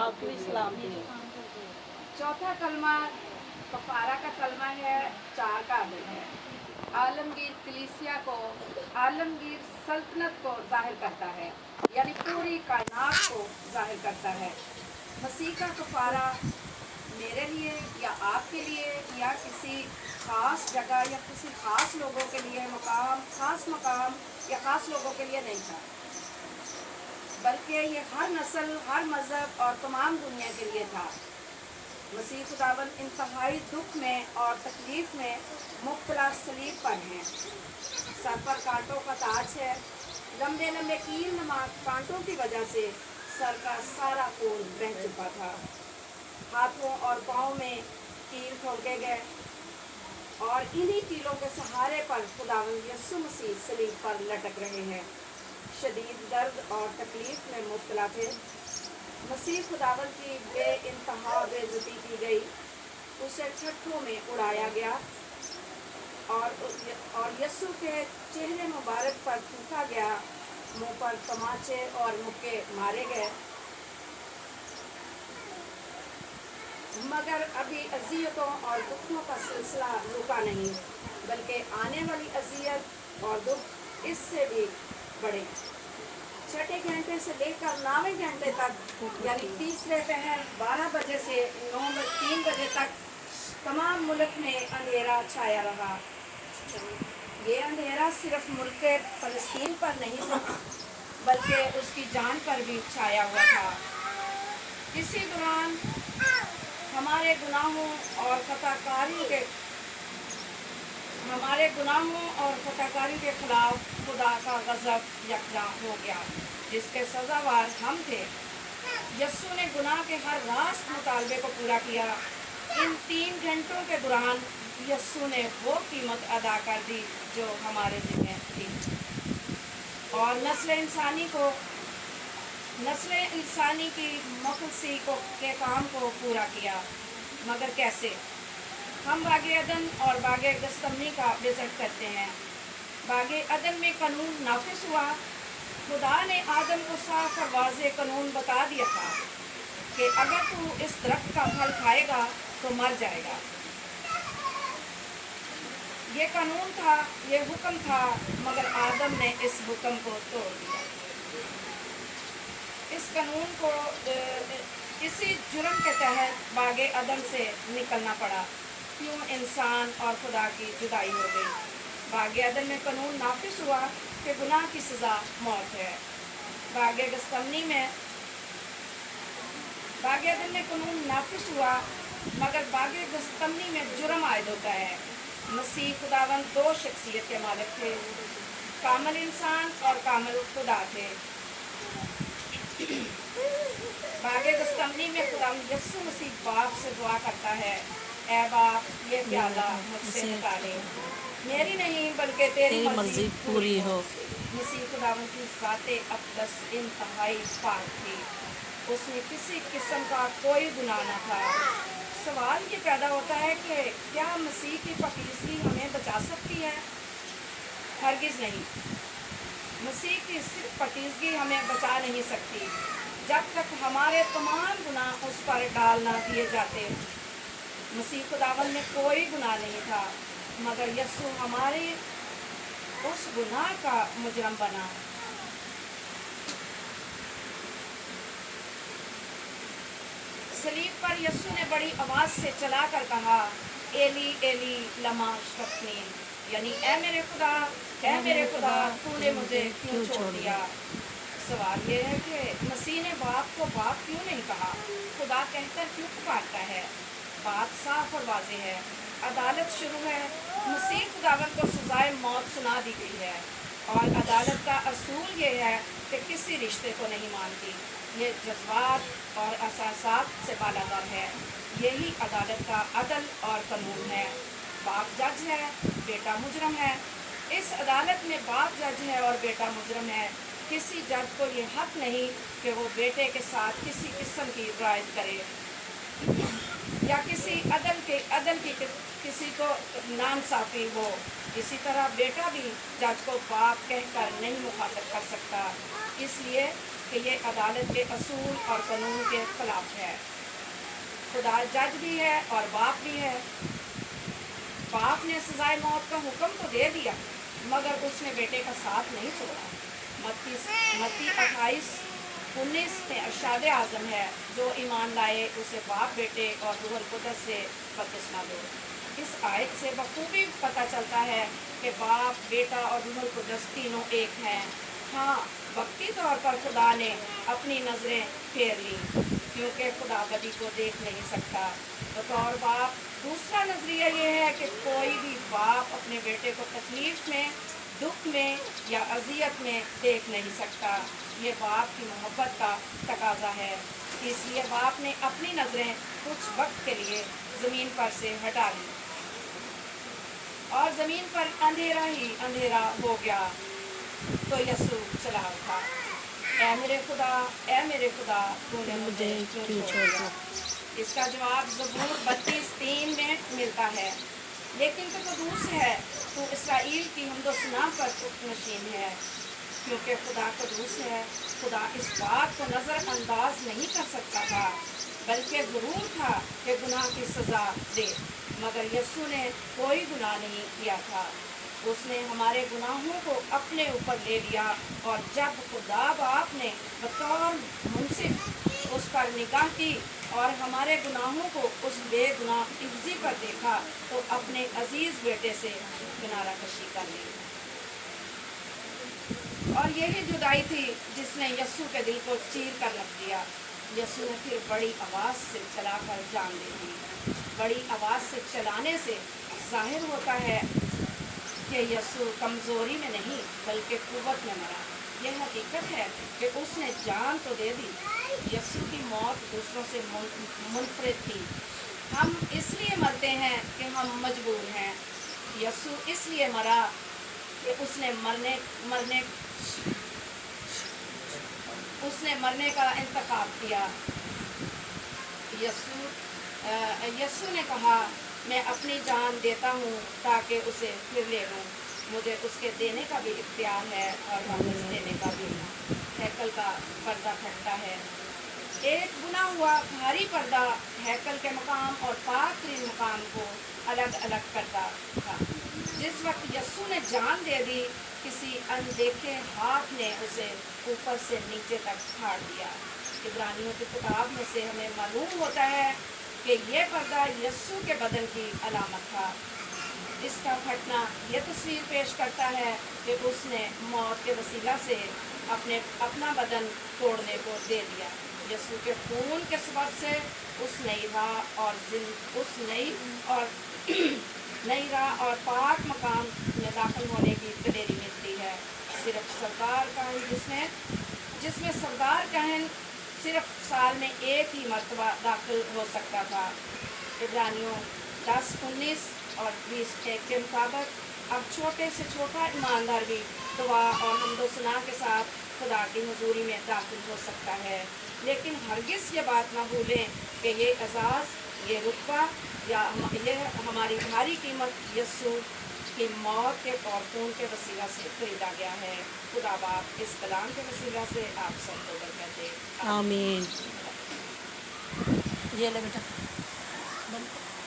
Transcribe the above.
आपको इस्लाम दे। चौथा कलमा कफारा का कलमा है, 4 का अदद है। आलमगीर कलीसिया को, आलमगीर सल्तनत को जाहिर करता है, यानी पूरी कायनात को जाहिर करता है। मसीह का कफारा मेरे लिए या आपके लिए या किसी ख़ास जगह या किसी ख़ास लोगों के लिए ख़ास मकाम या ख़ास लोगों के लिए नहीं था, बल्कि ये हर नस्ल, हर मज़हब और तमाम दुनिया के लिए था। मसीह खुदावन इंतहाई दुख में और तकलीफ़ में मुब्तला सलीब पर हैं। सर पर कांटों का ताज है। लंबे लंबे कील नुमा कांटों की वजह से सर का सारा खून बह चुका था। हाथों और पाँव में कील ठोके गए और इन्हीं कीलों के सहारे पर खुदावन यीशु मसीह सलीब पर लटक रहे हैं। शदीद दर्द और तकलीफ़ में मुब्तला थे। मसीह खुदावन की बेइंतहा बेइज्जती की गई, उसे ठट्ठों में उड़ाया गया और यीशु के चेहरे मुबारक पर थूका गया, मुंह पर तमाचे और मुक्के मारे गए। मगर अभी अज़ियतों और दुखों का सिलसिला रुका नहीं, बल्कि आने वाली अज़ियत और दुख इससे भी बड़े। छठे घंटे से लेकर 9वें घंटे तक, यानी तीसरे पहर 12 बजे से 3 बजे तक तमाम मुल्क में अंधेरा छाया रहा। ये अंधेरा सिर्फ मुल्क फ़लस्तीन पर नहीं था, बल्कि उसकी जान पर भी छाया हुआ था। इसी दौरान हमारे गुनाहों और खताकारी के खिलाफ खुदा का गज़ब यकजा हो गया, जिसके सज़ावार हम थे। यीशु ने गुनाह के हर रास्त मुतालबे को पूरा किया। इन 3 घंटों के दौरान यीशु ने वो कीमत अदा कर दी जो हमारे ज़िम्मे थी और नस्ल इंसानी की मुखलसी के काम को पूरा किया। मगर कैसे? हम बागे अदन और बागे गस्तमनी का विज़िट करते हैं। बागे अदन में कानून नाफिज हुआ। खुदा ने आदम को साफ और वाज़ेह कानून बता दिया था कि अगर तू इस दरख्त का फल खाएगा तो मर जाएगा। ये कानून था, ये हुक्म था, मगर आदम ने इस हुक्म को तोड़ दिया। इस कानून को इसी जुर्म के तहत बागे अदन से निकलना पड़ा। क्यों इंसान और खुदा की जुदाई हो गई। बागे अदन में कानून नाफिज हुआ कि गुनाह की सज़ा मौत है। बागे अदन में कानून नाफिज हुआ, मगर बागे गस्तमनी में जुर्म आयद होता है। मसीह खुदावन 2 शख्सियत के मालिक थे, कामिल इंसान और कामिल खुदा थे। बागे गस्तमनी में खुदावन यीशु मसीह बाप से दुआ करता है, ऐ बाप, ये प्याला मुझसे निकाले, मेरी नहीं बल्कि तेरी मर्जी पूरी हो। मसीह खुदावन की ज़ाते अक़दस इंतहाई पाक थी, उसमें किसी किस्म का कोई गुनाह न था। सवाल ये पैदा होता है कि क्या मसीह की पाकीज़गी हमें बचा सकती है? हरगिज़ नहीं। मसीह की सिर्फ पाकीज़गी हमें बचा नहीं सकती जब तक हमारे तमाम गुनाह उस पर डाल ना दिए जाते। मसीह खुदावन में कोई गुनाह नहीं था, मगर यीशु हमारे उस गुनाह का मुजरम बना। सलीब पर यीशु ने बड़ी आवाज़ से चलाकर कहा, एली एली लमा शबक्तनी, यानी ऐ मेरे खुदा तूने मुझे क्यों छोड़ दिया। सवाल ये है कि मसीह ने बाप को बाप क्यों नहीं कहा, खुदा कहकर क्यों पुकारता है। बात साफ और वाज़ेह है, अदालत शुरू है। मसीह खुदावन को सज़ाए मौत सुना दी गई है और अदालत का असूल ये है कि किसी रिश्ते को नहीं मानती। ये जज्बात और एहसासात से बालातर है। यही अदालत का अदल और कानून है। बाप जज है, बेटा मुजरम है। इस अदालत में बाप जज है और बेटा मुजरम है। किसी जज को ये हक नहीं कि वो बेटे के साथ किसी किस्म की रियायत करे या किसी अदल की किसी को नाइंसाफ़ी हो। इसी तरह बेटा भी जज को बाप कहकर नहीं मुखातब कर सकता। इसलिए कि ये अदालत के असूल और कानून के खिलाफ है। खुदा जज भी है और बाप भी है। बाप ने सजाए मौत का हुक्म तो दे दिया, मगर उसने बेटे का साथ नहीं छोड़ा। मत्ती 28:19 में इरशाद आज़म है, जो ईमान लाए उसे बाप, बेटे और रूहुल कुद्दस से बपतिस्मा दो। इस आयत से बखूबी पता चलता है कि बाप, बेटा और रूहुल कुद्दस तीनों एक हैं। हाँ, वक्ती तौर पर खुदा ने अपनी नज़रें फेर ली, क्योंकि खुदा बदी को देख नहीं सकता। बतौर बाप दूसरा नज़रिया ये है कि कोई भी बाप अपने बेटे को तकलीफ़ में, दुख में या अजियत में देख नहीं सकता। ये बाप की मोहब्बत का तकाजा है। इसलिए बाप ने अपनी नज़रें कुछ वक्त के लिए ज़मीन पर से हटा ली और ज़मीन पर अंधेरा ही अंधेरा हो गया। तो यसू चला उठा, ऐ मेरे खुदा तूने मुझे क्यों छोड़ा। इसका जवाब ज़बूर 32:3 में मिलता है। लेकिन तो कदूस है, तू इसराइल की हमदोसना पर नशीन है। क्योंकि खुदा कदूस है, खुदा इस बात को नज़रअंदाज नहीं कर सकता था, बल्कि ज़रूर था कि गुनाह की सज़ा दे, मगर यीशु ने कोई गुनाह नहीं किया था। उसने हमारे गुनाहों को अपने ऊपर ले लिया, और जब खुदा बाप ने बतौर मुंसिफ उस पर निगाह की और हमारे गुनाहों को उस बेगुनाह हिफ्ज़ी पर देखा, तो अपने अजीज़ बेटे से किनारा कशी कर ली। और यही जुदाई थी जिसने यीशु के दिल को चीर कर रख दिया। यीशु ने फिर बड़ी आवाज़ से चलाकर जान दे दी। बड़ी आवाज़ से चलाने से जाहिर होता है कि यीशु कमज़ोरी में नहीं बल्कि कुव्वत में मरा। यह हकीकत है कि उसने जान तो दे दी। यीशु की मौत दूसरों से मुनफरिद थी। हम इसलिए मरते हैं कि हम मजबूर हैं। यीशु इसलिए मरा कि उसने मरने का इंतखाब किया। यीशु ने कहा, मैं अपनी जान देता हूँ ताकि उसे फिर ले लूँ। मुझे उसके देने का भी इख्तियार है और वापस देने का भी। हैकल का पर्दा फटता है। एक बुना हुआ भारी पर्दा हैकल के मकाम और पाक तरीन मकाम को अलग अलग करता था। जिस वक्त यीशु ने जान दे दी, किसी अनदेखे हाथ ने उसे ऊपर से नीचे तक फाड़ दिया। इब्रानियों की किताब में से हमें मालूम होता है कि यह पर्दा यीशु के बदन की अलामत था। इसका फटना यह तस्वीर पेश करता है कि उसने मौत के वसीला से अपना बदन तोड़ने को दे दिया। यीशु के खून के सबब से उस नई राह और पाक मकाम में दाखिल होने की दलेरी मिलती है। सिर्फ सरदार कहन जिसमें सरदार कहन सिर्फ साल में एक ही मरतबा दाखिल हो सकता था। इब्रानियों 10:19 और 20 के मुताबिक अब छोटे से छोटा ईमानदार भी दुआ और हमदोसना के साथ खुदा की हुजूरी में दाखिल हो सकता है। लेकिन हरगिज़ ये बात ना भूलें कि ये एजाज़, ये रुतबा या ये हमारी भारी कीमत यीशु की मौत के और खून के वसीला से खरीदा गया है। खुदा बाप इस कलाम के वसीला से आप सबको बरकत दे। आमीन। ये ले बेटा।